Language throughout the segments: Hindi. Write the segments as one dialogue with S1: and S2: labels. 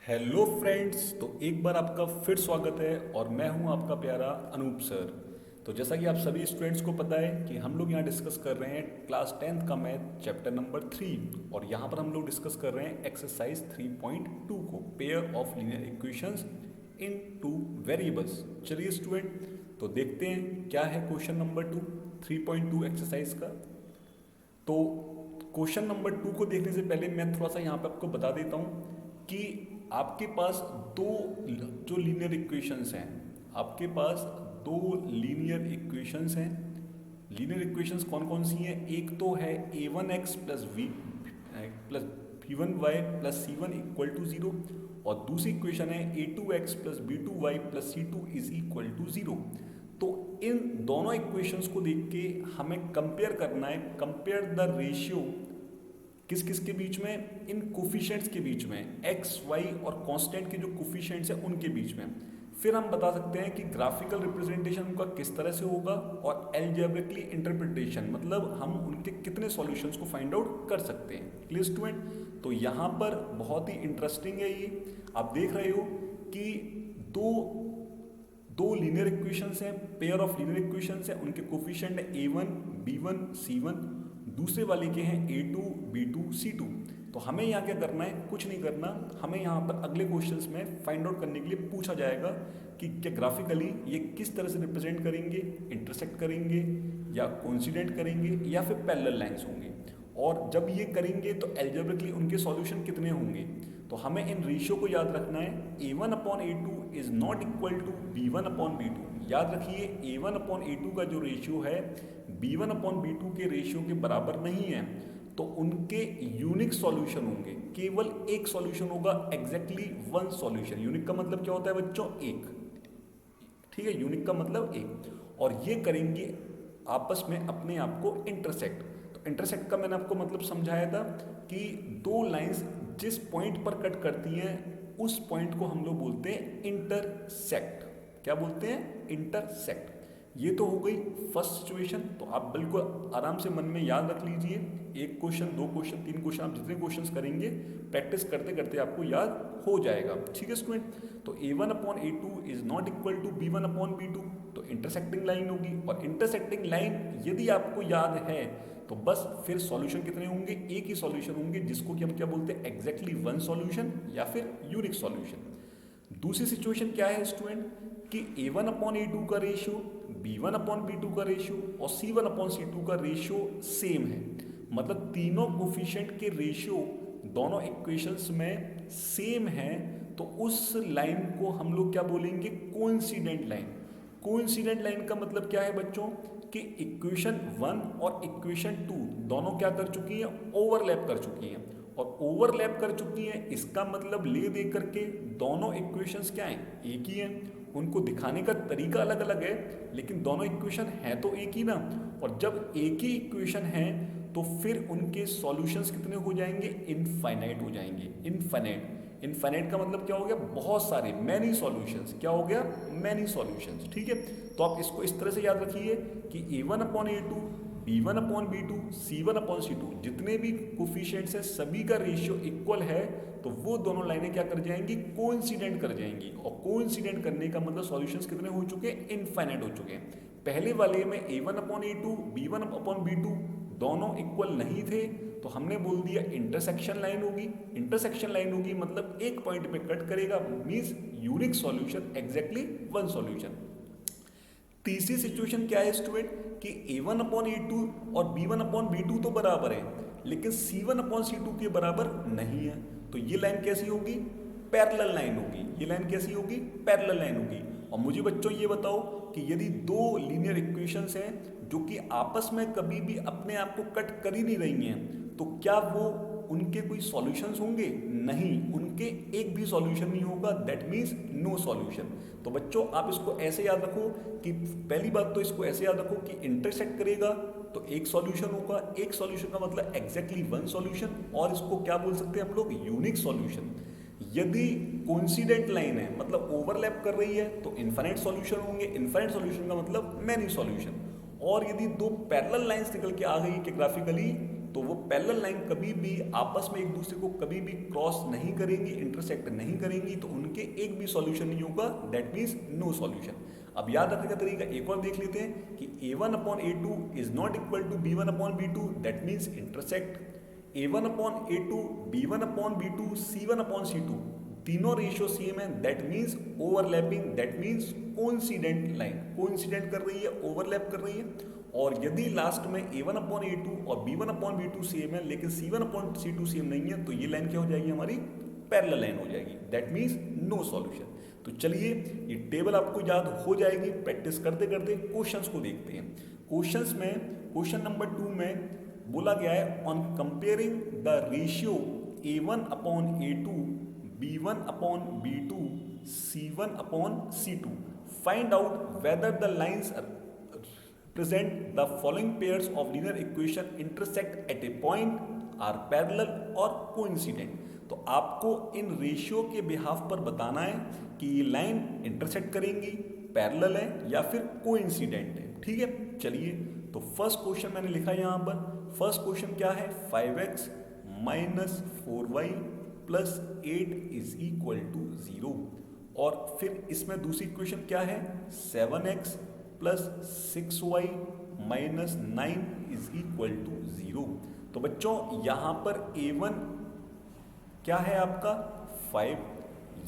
S1: Hello friends. तो एक बार आपका फिर स्वागत है और मैं हूं आपका प्यारा अनूप सर। तो जैसा कि आप सभी स्टूडेंट्स को पता है कि हम लोग यहां डिस्कस कर रहे हैं क्लास 10th का मैथ चैप्टर नंबर 3 और यहां पर हम लोग डिस्कस कर रहे हैं एक्सरसाइज 3.2 को, pair of linear equations in two variables. चलिए स्टूडेंट, तो देखते हैं क्या है क्वेश्चन नंबर 2 3.2 एक्सरसाइज का। तो क्वेश्चन नंबर 2 को देखने से पहले मैं थोड़ा सा यहाँ पे आपको बता देता हूँ कि आपके पास दो जो लीनियर इक्वेशंस हैं, आपके पास दो लीनियर इक्वेशंस हैं। लीनियर इक्वेशंस कौन कौन सी हैं? एक तो है a1x plus b1y plus c1 equal to 0 और दूसरी इक्वेशन है a2x plus b2y plus c2 is equal to 0। तो इन दोनों इक्वेशंस को देख के हमें कंपेयर करना है, कंपेयर द रेशियो किस किस के बीच में? इन कोफिशिएंट्स के बीच में, एक्स वाई और कांस्टेंट के जो कोफिशिएंट्स हैं उनके बीच में। फिर हम बता सकते हैं कि ग्राफिकल रिप्रेजेंटेशन उनका किस तरह से होगा और एल्जेब्रिकली इंटरप्रिटेशन, मतलब हम उनके कितने सॉल्यूशंस को फाइंड आउट कर सकते हैं। Clear student? तो यहाँ पर बहुत ही इंटरेस्टिंग है ये। आप देख रहे हो कि दो दो लीनियर इक्वेशंस हैं, पेयर ऑफ लीनियर इक्वेशंस हैं, उनके कोफिशिएंट है a1 b1 c1, दूसरे वाले के हैं a2 b2 c2। तो हमें यहाँ क्या करना है? कुछ नहीं करना। हमें यहाँ पर अगले क्वेश्चंस में फाइंड आउट करने के लिए पूछा जाएगा कि क्या ग्राफिकली ये किस तरह से रिप्रेजेंट करेंगे, इंटरसेक्ट करेंगे या कोइंसिडेंट करेंगे या फिर पैरेलल लाइंस होंगे, और जब ये करेंगे तो एल्जेब्रिकली उनके सॉल्यूशन कितने होंगे। तो हमें इन रेशियो को याद रखना है। a1 upon a2 is not equal to b1 upon b2। याद रखिए a1 अपॉन a2 का जो रेशियो है b1 अपॉन b2 के रेशियो के बराबर नहीं है। तो उनके यूनिक सॉल्यूशन होंगे, केवल एक सॉल्यूशन होगा, एग्जैक्टली वन सॉल्यूशन। यूनिक का मतलब क्या होता है बच्चों? एक। ठीक है, यूनिक का मतलब एक। और ये करेंगे आपस में अपने आप को इंटरसेक्ट। तो इंटरसेक्ट का मैंने आपको मतलब समझाया था कि दो लाइंस जिस पॉइंट पर कट करती हैं उस पॉइंट को हम लोग बोलते हैं इंटरसेक्ट। क्या बोलते हैं? इंटरसेक्ट। ये तो हो गई फर्स्ट सिचुएशन। तो आप बिल्कुल आराम से मन में याद रख लीजिए, एक क्वेश्चन, दो क्वेश्चन, तीन क्वेश्चन, आप जितने क्वेश्चंस करेंगे प्रैक्टिस करते करते आपको याद हो जाएगा। ठीक है स्टूडेंट? तो a1 upon a2 is not equal to b1 upon b2, तो इंटरसेक्टिंग लाइन होगी। और इंटरसेक्टिंग लाइन यदि आपको याद है तो बस फिर सॉल्यूशन कितने होंगे? एक ही सॉल्यूशन होंगे, जिसको कि हम क्या बोलते हैं? एग्जैक्टली वन सॉल्यूशन या फिर यूनिक सॉल्यूशन। दूसरी सिचुएशन क्या है स्टूडेंट कि a1 अपॉन a2 का रेशियो, b1 अपॉन b2 का रेशियो और c1 अपॉन c2 का रेशियो सेम है। मतलब तीनों कोफिशिएंट के रेशियो दोनों इक्वेशंस में सेम है। तो उस लाइन को हम लोग क्या बोलेंगे? Coincident line. कोइंसिडेंट लाइन का मतलब क्या है बच्चों कि इक्वेशन 1 और इक्वेशन 2 दोनों क्या कर चुकी हैं? ओवरलैप कर चुकी हैं। और ओवरलैप कर चुकी हैं इसका मतलब ले दे करके दोनों इक्वेशंस क्या हैं? एक ही हैं। उनको दिखाने का तरीका अलग अलग है, लेकिन दोनों इक्वेशन है तो एक ही ना। और जब एक ही इक्वेशन है तो फिर उनके सॉल्यूशंस कितने हो जाएंगे? इनफाइनाइट हो जाएंगे। इनफाइनाइट। इनफाइनाइट का मतलब क्या हो गया? बहुत सारे, मैनी सॉल्यूशंस। क्या हो गया? Many solutions. ठीक है? तो आप इसको इस तरह से याद रखिए कि a1 upon a2, b1 upon b2, c1 upon c2 जितने भी कोफिशिएंट्स हैं सभी का रेशियो इक्वल है। तो वो दोनों लाइनें क्या कर जाएंगी? कोइंसिडेंट कर जाएंगी। और कोइंसिडेंट करने का मतलब सॉल्यूशंस कितने हो चुके हैं? इनफाइनाइट हो चुके हैं। पहले वाले में a1 upon a2, b1 upon b2 दोनों इक्वल नहीं थे, तो हमने बोल दिया इंटरसेक्शन लाइन होगी। इंटरसेक्शन लाइन होगी मतलब एक पॉइंट में कट करेगा, means unique solution, exactly one solution. तीसरी सिचुएशन क्या है स्टूडेंट कि a1 अपॉन a2 और b1 अपॉन b2 तो बराबर है, लेकिन c1 अपॉन c2 के बराबर नहीं है। तो ये लाइन कैसी होगी? पैरेलल लाइन होगी। ये लाइन कैसी होगी? पैरेलल लाइन होगी। और मुझे बच्चों ये बताओ कि यदि दो लीनियर इक्वेशंस हैं जो कि आपस में कभी भी अपने आप को कट कर ही नहीं रही हैं, तो क्या वो उनके कोई सॉल्यूशंस होंगे? नहीं, उनके एक भी सॉल्यूशन नहीं होगा। That means no solution. तो बच्चों आप इसको ऐसे याद रखो कि पहली बात तो इसको ऐसे याद रखो कि इंटरसेक्ट करेगा तो एक सॉल्यूशन होगा। एक सॉल्यूशन का मतलब एग्जैक्टली वन सॉल्यूशन, और इसको क्या बोल सकते हैं हम लोग? Unique solution. यदि कोइंसिडेंट लाइन है मतलब ओवरलैप कर रही है तो इनफाइनाइट सॉल्यूशन होंगे। इनफाइनाइट सॉल्यूशन का मतलब मैनी सॉल्यूशन। और यदि दो पैरेलल लाइंस निकल के आ गई कि ग्राफिकली, तो वो पैरेलल लाइन कभी भी आपस में एक दूसरे को कभी भी क्रॉस नहीं करेंगी, इंटरसेक्ट नहीं करेंगी, तो उनके एक भी सॉल्यूशन नहीं होगा, दैट मीन्स नो सॉल्यूशन। अब याद रखने का तरीका एक और देख लेते हैं कि a1/a2 is not equal to b1/b2, that means intersect. a1/a2, b1/b2, c1/c2 तीनों रेशियो सेम है, that means overlapping, that means coincident line coincident कर रही है, ओवरलैप कर रही है। और यदि लास्ट में a1/a2 और b1/b2 सेम है लेकिन c1/c2 सेम नहीं है, तो ये लाइन क्या हो जाएगी, हमारी पैरेलल लाइन हो जाएगी, दैट मीन्स नो सॉल्यूशन। तो चलिए ये टेबल आपको याद हो जाएगी प्रैक्टिस करते करते। क्वेश्चंस को देखते हैं। क्वेश्चंस में क्वेश्चन नंबर 2 में बोला गया है on comparing the ratio a1/a2, b1/b2, c1/c2 find out whether the lines present the following pairs of linear equation intersect at a point, are parallel or coincident। तो आपको इन रेशियो के बिहाफ पर बताना है कि ये लाइन इंटरसेक्ट करेंगी, पैरेलल है या फिर कोइंसिडेंट है। ठीक है, चलिए तो फर्स्ट क्वेश्चन मैंने लिखा यहाँ पर। फर्स्ट क्वेश्चन क्या है, 5x minus 4y plus 8 is equal to 0। और फिर इसमें दूसरी इक्वेशन क्या है, 7x plus 6y minus 9 is equal to 0। तो बच्चों यहाँ पर a1 क्या है आपका 5,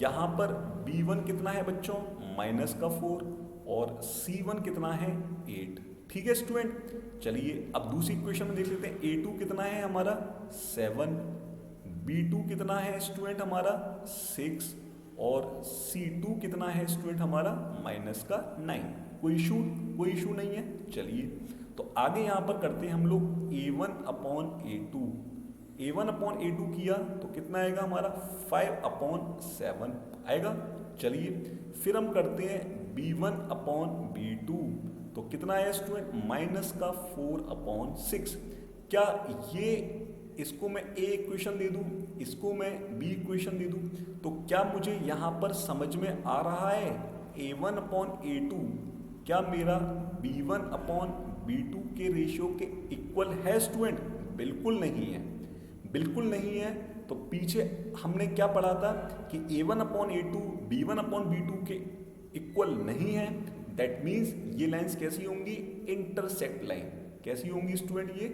S1: यहाँ पर b1 कितना है बच्चों -4 और c1 कितना है 8। ठीक है स्टूडेंट, चलिए अब दूसरी इक्वेशन में देख लेते हैं। a2 कितना है हमारा 7, b2 कितना है स्टूडेंट हमारा 6 और c2 कितना है स्टूडेंट हमारा -9। कोई इशू नहीं है। चलिए तो आगे यहाँ पर करते हैं हम लोग a1/a2। a1/a2 किया तो कितना आएगा हमारा 5/7 आएगा। चलिए फिर हम करते हैं b1/b2, तो कितना आया स्टूडेंट -4/6। क्या ये इसको मैं a इक्वेशन दे दूं, इसको मैं b इक्वेशन दे दूं, तो क्या मुझे यहाँ पर समझ में आ रहा है a1/a2 क्या मेरा b1/b2 के रेशियो के इक्वल है स्टूडेंट? बिल्कुल नहीं है, बिल्कुल नहीं है। तो पीछे हमने क्या पढ़ा था कि a1/a2 b1/b2 के इक्वल नहीं है, दैट मीन्स ये लाइंस कैसी होंगी, इंटरसेक्ट लाइन। कैसी होंगी स्टूडेंट, ये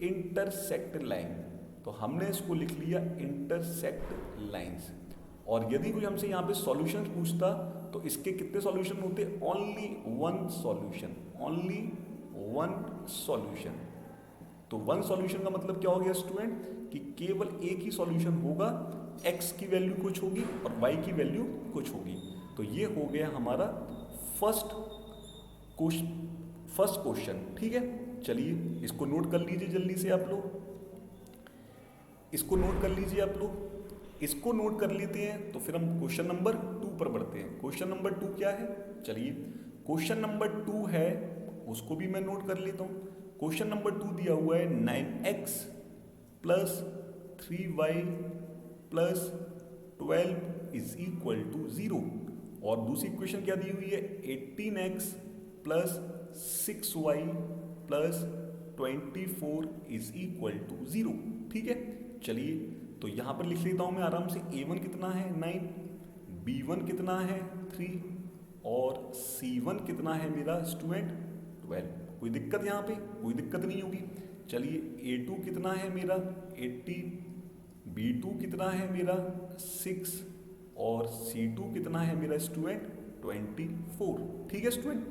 S1: इंटरसेक्ट लाइन। तो हमने इसको लिख लिया इंटरसेक्ट लाइंस। और यदि कोई हमसे यहाँ पे सॉल्यूशन पूछता तो इसके कितने सॉल्यूशन होते, only one solution, only one solution. तो वन सॉल्यूशन का मतलब क्या हो गया स्टूडेंट कि केवल एक ही सॉल्यूशन होगा, x की वैल्यू कुछ होगी और y की वैल्यू कुछ होगी। तो ये हो गया हमारा फर्स्ट क्वेश्चन। ठीक है, चलिए इसको नोट कर लीजिए जल्दी से आप लोग, इसको नोट कर लीजिए आप लोग। इसको नोट कर लेते हैं तो फिर हम क्वेश्चन नंबर 2 पर बढ़ते हैं। क्वेश्चन नंबर 2 क्या है, चलिए क्वेश्चन नंबर 2 है, उसको भी मैं नोट कर लेता हूँ। क्वेश्चन नंबर 2 दिया हुआ है 9x plus 3y plus 12 is equal to 0। और दूसरी इक्वेशन क्या दी हुई है, 18x plus 6y plus 24 is equal to 0। ठीक है, चलिए तो यहाँ पर लिख लेता हूँ मैं आराम से। a1 कितना है 9, b1 कितना है 3 और c1 कितना है मेरा स्टूडेंट 12। कोई दिक्कत यहाँ पे, कोई दिक्कत नहीं होगी। चलिए a2 कितना है मेरा 18, b2 कितना है मेरा 6 और c2 कितना है मेरा स्टूडेंट 24। ठीक है स्टूडेंट,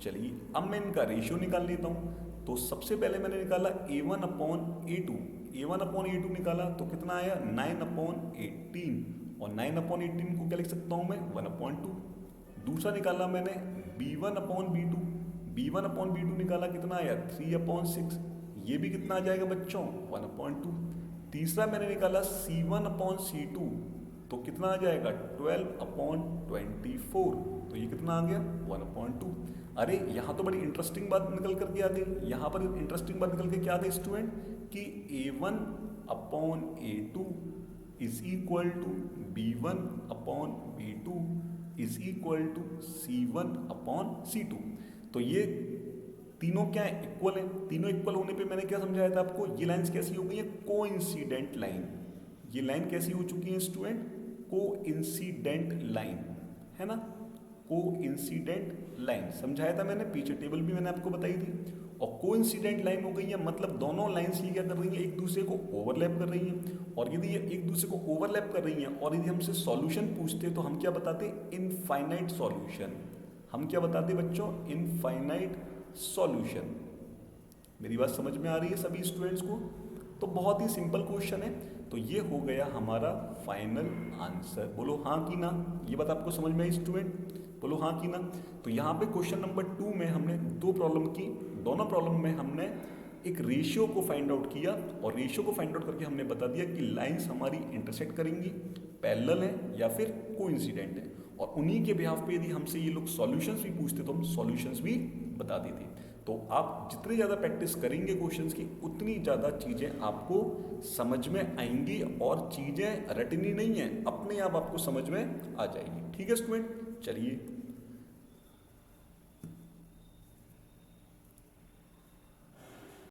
S1: चलिए अब मैं इनका रेशियो निकाल लेता हूँ। तो सबसे पहले मैंने निकाला a1/a2, a1/a2 निकाला तो कितना आया 9/18 और 9/18 को क्या लिख सकता हूँ मैं 1/2। दूसरा निकाला मैंने b1/b2, b1/b2 निकाला कितना आया 3/6, ये भी कितना आ जाएगा बच्चों 1/2। तीसरा मैंने निकाला c1/c2 तो कितना आ जाएगा 12/24, तो ये कितना आ गया 1/2। अरे यहाँ तो बड़ी इंटरेस्टिंग बात निकल करके आ गई। यहाँ पर इंटरेस्टिंग बात निकल के क्या आ गई स्टूडेंट कि a1/a2 is equal to b1/b2 is equal to c1/c2। तो ये तीनों क्या है, इक्वल है। तीनों इक्वल होने पे मैंने क्या समझाया था आपको, ये लाइंस कैसी हो गई है, कोइंसिडेंट लाइन। ये लाइन कैसी हो चुकी है स्टूडेंट, कोइंसिडेंट लाइन, है ना, कोइंसिडेंट लाइन समझाया था मैंने, पीछे टेबल भी मैंने आपको बताई थी। और कोइंसिडेंट लाइन हो गई है मतलब दोनों लाइंस ये क्या कर रही हैं, एक दूसरे को ओवरलैप कर रही हैं। और यदि ये एक दूसरे को ओवरलैप कर रही हैं और यदि हमसे सॉल्यूशन पूछते तो हम क्या बताते, इनफाइनाइट सॉल्यूशन। हम क्या बताते बच्चों, इनफाइनाइट सॉल्यूशन। मेरी बात समझ में आ रही है सभी स्टूडेंट्स को? तो बहुत ही सिंपल क्वेश्चन है। तो ये हो गया हमारा फाइनल आंसर। बोलो हाँ कि ना, ये बात आपको समझ में आई स्टूडेंट, बोलो हाँ कि ना। तो यहाँ पे क्वेश्चन नंबर 2 में हमने दो प्रॉब्लम की, दोनों प्रॉब्लम में हमने एक रेशियो को फाइंड आउट किया और रेशियो को फाइंड आउट करके हमने बता दिया कि लाइंस हमारी इंटरसेक्ट करेंगी, पैरेलल है या फिर कोइंसिडेंट है। और उन्हीं के बिहाफ पे यदि हमसे ये लोग सॉल्यूशंस भी पूछते तो हम सॉल्यूशंस भी बता देते। तो आप जितनी ज़्यादा प्रैक्टिस करेंगे क्वेश्चंस की उतनी ज़्यादा चीज़ें आपको समझ में आएंगी और चीज़ें रटनी नहीं है, अपने आप आपको समझ में आ जाएगी। ठीक है स्टूडेंट, चलिए